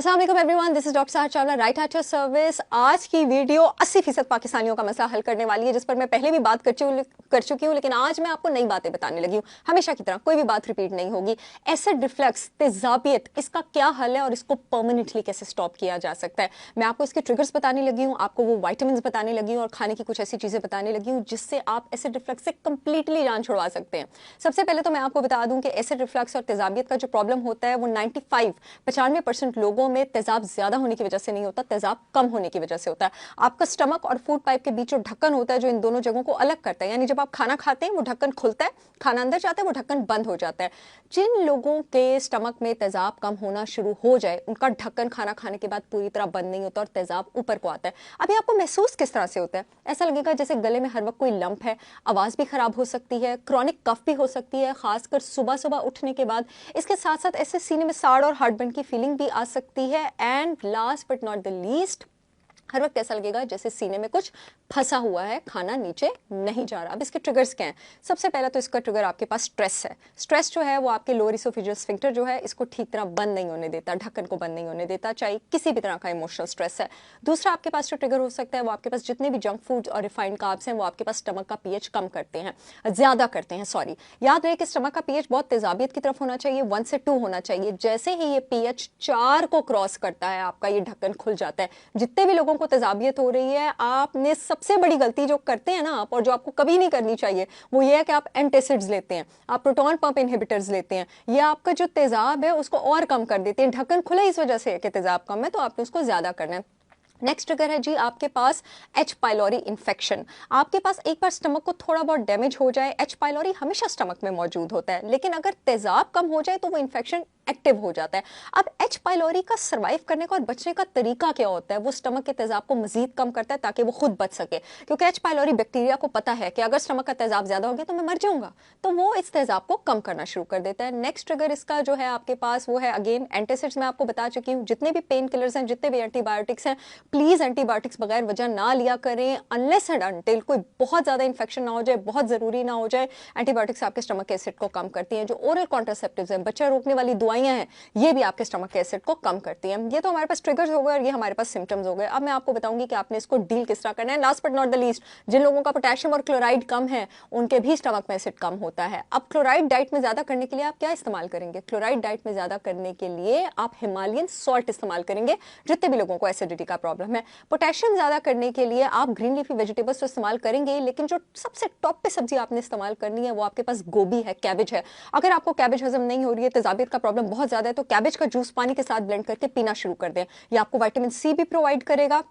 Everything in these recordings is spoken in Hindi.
अस्सलाम वालेकुम everyone, this is doctor Sahar Chawla, right at your service. आज की वीडियो 80% पाकिस्तानियों का मसला हल करने वाली है, जिस पर मैं पहले भी बात कर चुकी हूँ, लेकिन आज मैं आपको नई बातें बताने लगी हूँ। हमेशा की तरह कोई भी बात रिपीट नहीं होगी। एसिड रिफ्लक्स, तेजाबियत, इसका क्या हल है और इसको परमानेंटली कैसे स्टॉप किया जा सकता है। मैं आपको इसके ट्रिगर्स बताने लगी हूँ, आपको वो वाइटामिन बताने लगी हूँ और खाने की कुछ ऐसी चीज़ें बताने लगी हूँ जिससे आप एसिड रिफ्लक्स से कंप्लीटली जान छुड़वा सकते हैं। सबसे पहले तो मैं आपको बता दूं कि एसिड रिफ्लक्स और तेजाबियत का जो प्रॉब्लम होता है वो 95% लोगों में तेजाब ज्यादा होने की वजह से नहीं होता, तेजाब कम होने की वजह से होता है। आपका स्टमक और फूड पाइप के बीच जो ढक्कन होता है, जो इन दोनों जगहों को अलग करता है, यानी जब आप खाना खाते हैं वो ढक्कन खुलता है, खाना अंदर जाता है, वो ढक्कन बंद हो जाता है। जिन लोगों के स्टमक में तेजाब कम होना शुरू हो जाए, उनका ढक्कन खाना खाने के बाद पूरी तरह बंद नहीं होता और तेजाब ऊपर को आता है। अभी आपको महसूस किस तरह से होता है? ऐसा लगेगा जैसे गले में हर वक्त कोई लंप है, आवाज भी खराब हो सकती है, क्रॉनिक कफ भी हो सकती है, खासकर सुबह सुबह उठने के बाद। इसके साथ साथ ऐसे सीने में साड़ और हार्टबर्न की फीलिंग भी आ सकती है। And last but not the least, हर वक्त ऐसा लगेगा जैसे सीने में कुछ फंसा हुआ है, खाना नीचे नहीं जा रहा। अब इसके ट्रिगर्स क्या हैं? सबसे पहला तो इसका ट्रिगर आपके पास स्ट्रेस है। स्ट्रेस जो है वो आपके लोअर इसोफेजियल स्फिंक्टर जो है इसको ठीक तरह बंद नहीं होने देता, ढक्कन को बंद नहीं होने देता, चाहे किसी भी तरह का इमोशनल स्ट्रेस है। दूसरा आपके पास जो ट्रिगर हो सकता है वो आपके पास जितने भी जंक फूड और रिफाइंड कार्ब्स हैं वो आपके पास स्टमक का पीएच कम करते हैं, ज्यादा करते हैं, सॉरी। याद रहे कि स्टमक का पीएच बहुत तेजाबियत की तरफ होना चाहिए, 1 से 2 होना चाहिए। जैसे ही ये पीएच 4 को क्रॉस करता है, आपका ये ढक्कन खुल जाता है। जितने भी लोगों को तेजाबियत हो रही है, आपने सबसे बड़ी गलती जो करते हैं ना आप, और जो आपको कभी नहीं करनी चाहिए, वो ये है कि आप एंटासिड्स लेते हैं, आप प्रोटॉन पंप इनहिबिटर्स लेते हैं। ये आपका जो तेजाब है उसको और कम कर देते हैं। ढक्कन खुला इस वजह से है कि तेजाब कम है, तो आपने उसको ज्यादा करना है। नेक्स्ट ट्रिगर है जी आपके पास एच पाइलोरी इन्फेक्शन। आपके पास एक बार स्टमक को थोड़ा बहुत डैमेज हो जाए, एच पाइलोरी हमेशा स्टमक में मौजूद होता है, लेकिन अगर तेजाब कम हो जाए तो वो इन्फेक्शन एक्टिव हो जाता है। अब एच पाइलोरी का सर्वाइव करने का और बचने का तरीका क्या होता है? वो स्टमक के तेजाब को मजीद कम करता है ताकि वो खुद बच सके, क्योंकि एच पाइलोरी बैक्टीरिया को पता है कि अगर स्टमक का तेजाब ज्यादा हो गया तो मैं मर जाऊंगा, तो वो इस तेजाब को कम करना शुरू कर देता है। नेक्स्ट ट्रिगर इसका जो है आपके पास वो है अगेन एंटासिड्स। मैं आपको बता चुकी हूँ, जितने भी पेन किलर्स हैं, जितने भी एंटीबायोटिक्स हैं, प्लीज एंटीबायोटिक्स बगैर वजह ना लिया करें, अनलेस एंड अनटिल कोई बहुत ज्यादा इंफेक्शन ना हो जाए, बहुत जरूरी ना हो जाए। एंटीबायोटिक्स आपके स्टमक के एसिड को कम करती हैं। जो ओरल कॉन्ट्रासेप्टिव्स हैं, बच्चा रोकने वाली दवाइयां हैं, ये भी आपके स्टमक के एसिड को कम करती हैं। ये तो हमारे पास ट्रिगर्स हो गए और ये हमारे पास सिम्टम्स हो गए। अब मैं आपको बताऊंगी कि आपने इसको डील किस तरह करना है। Last but not the least, जिन लोगों का पोटेशियम और क्लोराइड कम है, उनके भी स्टमक में एसिड कम होता है। अब क्लोराइड डाइट में ज्यादा करने के लिए आप क्या इस्तेमाल करेंगे? क्लोराइड डाइट में ज्यादा करने के लिए आप हिमालयन सॉल्ट इस्तेमाल करेंगे, जितने भी लोगों को एसिडिटी का प्रॉब्लम है। पोटेशियम ज्यादा करने के लिए आप ग्रीन लीफी वेजिटेबल्स तो इस्तेमाल करेंगे, लेकिन जो सबसे टॉप पे सब्जी आपने इस्तेमाल करनी है वो आपके पास गोभी है, कैबेज है। अगर आपको कैबेज हजम नहीं हो रही है, तेजाबियत का प्रॉब्लम बहुत ज्यादा है, तो कैबेज का जूस पानी के साथ ब्लेंड करके पीना शुरू कर दें। ये आपको विटामिन सी भी प्रोवाइड करेगा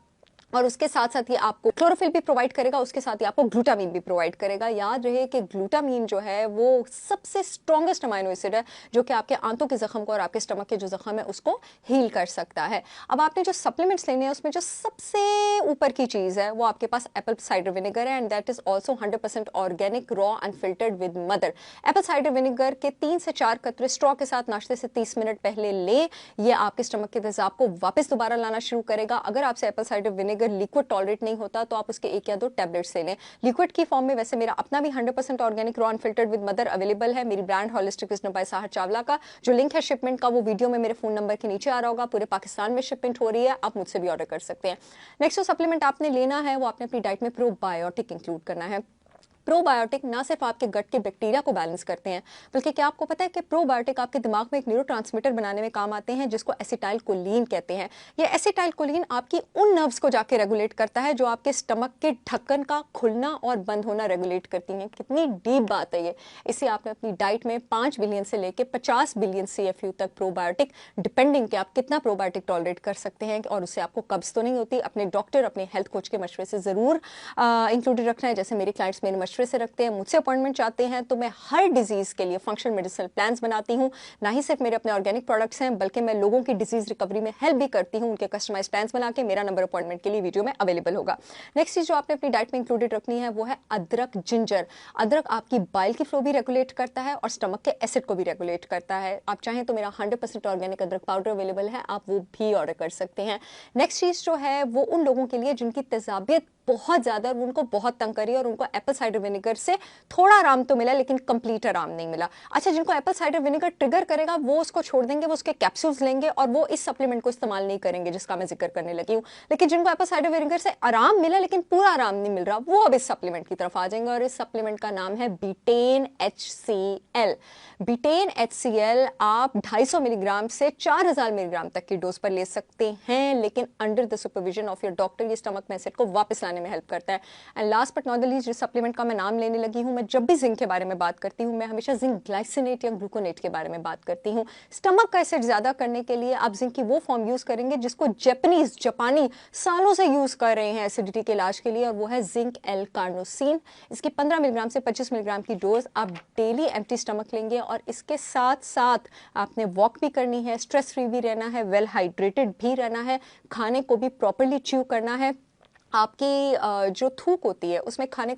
और उसके साथ साथ ये आपको क्लोरोफिल भी प्रोवाइड करेगा, उसके साथ ही आपको ग्लूटामीन भी प्रोवाइड करेगा। याद रहे कि ग्लूटामीन जो है वो सबसे स्ट्रॉन्गेस्ट अमाइनो एसिड है, जो कि आपके आंतों के जख्म को और आपके स्टमक के जो जख्म है उसको हील कर सकता है। अब आपने जो सप्लीमेंट्स लेने हैं उसमें जो सबसे ऊपर की चीज है वो आपके पास एप्पल साइडर विनेगर है, and that is also 100% organic, raw unfiltered with mother. Apple cider vinegar के 3 से 4 कतरे स्ट्रॉ के साथ नाश्ते से 30 मिनट पहले ले। ये आपके स्टमक के तेजाब को वापस दोबारा लाना शुरू करेगा। अगर आपसे Apple cider vinegar liquid tolerate नहीं होता तो आप उसके 1 या 2 टैबलेट्स ले लें लिक्विड की फॉर्म में। वैसे मेरा अपना भी 100% organic, raw unfiltered with mother available है, मेरी brand holistic wisdom by Sahar Chawla का। जो लिंक है शिपमेंट का वो वीडियो में मेरे फोन नंबर के नीचे आ रहा होगा। पूरे पाकिस्तान में शिपमेंट हो रही है, आप मुझसे भी ऑर्डर कर सकते हैं। नेक्स्ट जो सप्लीमेंट आपने लेना है वो आपने अपनी डाइट में प्रोबायोटिक इंक्लूड करना है। प्रोबायोटिक ना सिर्फ आपके गट के बैक्टीरिया को बैलेंस करते हैं, बल्कि क्या आपको पता है कि प्रोबायोटिक आपके दिमाग में एक न्यूरोट्रांसमीटर बनाने में काम आते हैं जिसको एसिटाइलकोलिन कहते हैं। ये एसिटाइलकोलिन आपकी उन नर्व्स को जाके रेगुलेट करता है जो आपके स्टमक के ढक्कन का खुलना और बंद होना रेगुलेट करती हैं। कितनी डीप बात है ये। इसे आपने अपनी डाइट में 5 बिलियन से लेके 50 बिलियन CFU तक प्रोबायोटिक, डिपेंडिंग कि आप कितना प्रोबायोटिक टॉलरेट कर सकते हैं और उससे आपको कब्ज तो नहीं होती, अपने डॉक्टर, अपने हेल्थ कोच के मशवरे से जरूर इंक्लूडेड रखना है। जैसे मेरे क्लाइंट्स मेरे मशवरे से रखते हैं, मुझसे अपॉइंटमेंट चाहते हैं, तो मैं हर डिजीज के लिए फंक्शनल मेडिसिनल प्लान्स बनाती हूँ। ना ही सिर्फ मेरे अपने ऑर्गेनिक प्रोडक्ट्स हैं, बल्कि मैं लोगों की डिजीज रिकवरी में हेल्प भी करती हूँ, उनके कस्टमाइज प्लान्स बना के। मेरा नंबर अपॉइंटमेंट के लिए वीडियो में अवेलेबल होगा। नेक्स्ट चीज जो आपने अपनी डाइट में इंक्लूडेड रखनी है वो है अदरक, जिंजर। अदरक आपकी बाइल की फ्लो भी रेगुलेट करता है और स्टमक के एसिड को भी रेगुलेट करता है। आप चाहें तो मेरा 100% ऑर्गेनिक अदरक पाउडर अवेलेबल है, आप वो भी ऑर्डर कर सकते हैं। नेक्स्ट चीज जो है वो उन लोगों के लिए जिनकी तेजाबियत बहुत ज़्यादा, उनको बहुत तंग करी और उनको एप्पल साइडर विनेगर से थोड़ा आराम तो मिला लेकिन कंप्लीट आराम नहीं मिला। अच्छा, जिनको एप्पल साइडर विनेगर ट्रिगर करेगा वो उसको छोड़ देंगे, वो उसके कैप्सूल्स लेंगे और वो इस सप्लीमेंट को इस्तेमाल नहीं करेंगे जिसका मैं जिक्र करने लगी हूँ। लेकिन जिनको एप्पल साइडर विनेगर से आराम मिला लेकिन पूरा आराम नहीं मिल रहा, वो अब इस सप्लीमेंट की तरफ आ जाएंगे और इस सप्लीमेंट का नाम है बीटेन HCl। बीटेन HCl आप 250 मिलीग्राम से 4000 मिलीग्राम तक की डोज पर ले सकते हैं, लेकिन under the supervision of your doctor. ये स्टमक में एसिड को वापस लाने में हेल्प करता है। And last but not the least, जिस सप्लीमेंट का मैं नाम लेने लगी हूँ, मैं जब भी जिंक के बारे में बात करती हूँ मैं हमेशा जिंक ग्लाइसिनेट या ग्लूकोनेट के बारे में बात करती हूँ। स्टमक का एसिड ज्यादा करने के लिए आप जिंक की वो फॉर्म यूज करेंगे जिसको जापानी सालों से यूज कर रहे हैं एसिडिटी के इलाज के लिए, और वो है जिंक एल कार्नोसिन। इसकी 15 मिलीग्राम से 25 मिलीग्राम की डोज आप डेली एम्प्टी स्टमक लेंगे और इसके साथ साथ आपने वॉक भी करनी है, स्ट्रेस फ्री भी रहना है, वेल हाइड्रेटेड भी रहना है, खाने को भी प्रॉपरली च्यू करना है। आपकी जो थूक होती है उसमें खाना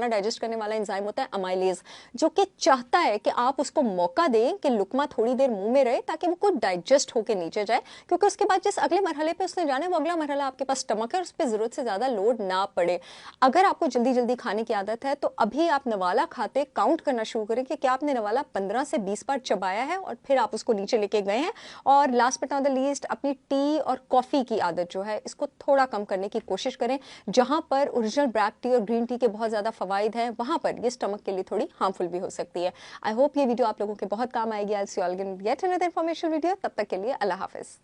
डाइजेस्ट करने वाला एंजाइम होता है अमाइलेज, जो कि चाहता है कि आप उसको मौका दें कि लुकमा थोड़ी देर मुंह में रहे ताकि वो कुछ डाइजेस्ट होकर नीचे जाए, क्योंकि उसके बाद जिस अगले मरहले पे उसने जाना है वो अगला मरहला आपके पास स्टमक है और उस पर जरूरत से ज़्यादा लोड ना पड़े। अगर आपको जल्दी जल्दी खाने की आदत है तो अभी आप नवाला खाते काउंट करना शुरू करें कि क्या आपने नवाला 15 से 20 बार चबाया है और फिर आप उसको नीचे लेके गए हैं। और last but not the least, अपनी टी और कॉफ़ी की आदत जो है इसको थोड़ा कम करने की कोशिश करें। जहां पर ओरिजिनल ब्लैक टी और ग्रीन टी के बहुत ज्यादा फवाइद हैं, वहां पर ये स्टमक के लिए थोड़ी हार्मफुल भी हो सकती है। आई होप ये वीडियो आप लोगों के बहुत काम आएगी। I will see you all again yet another information video. तब तक के लिए अल्लाह हाफिज।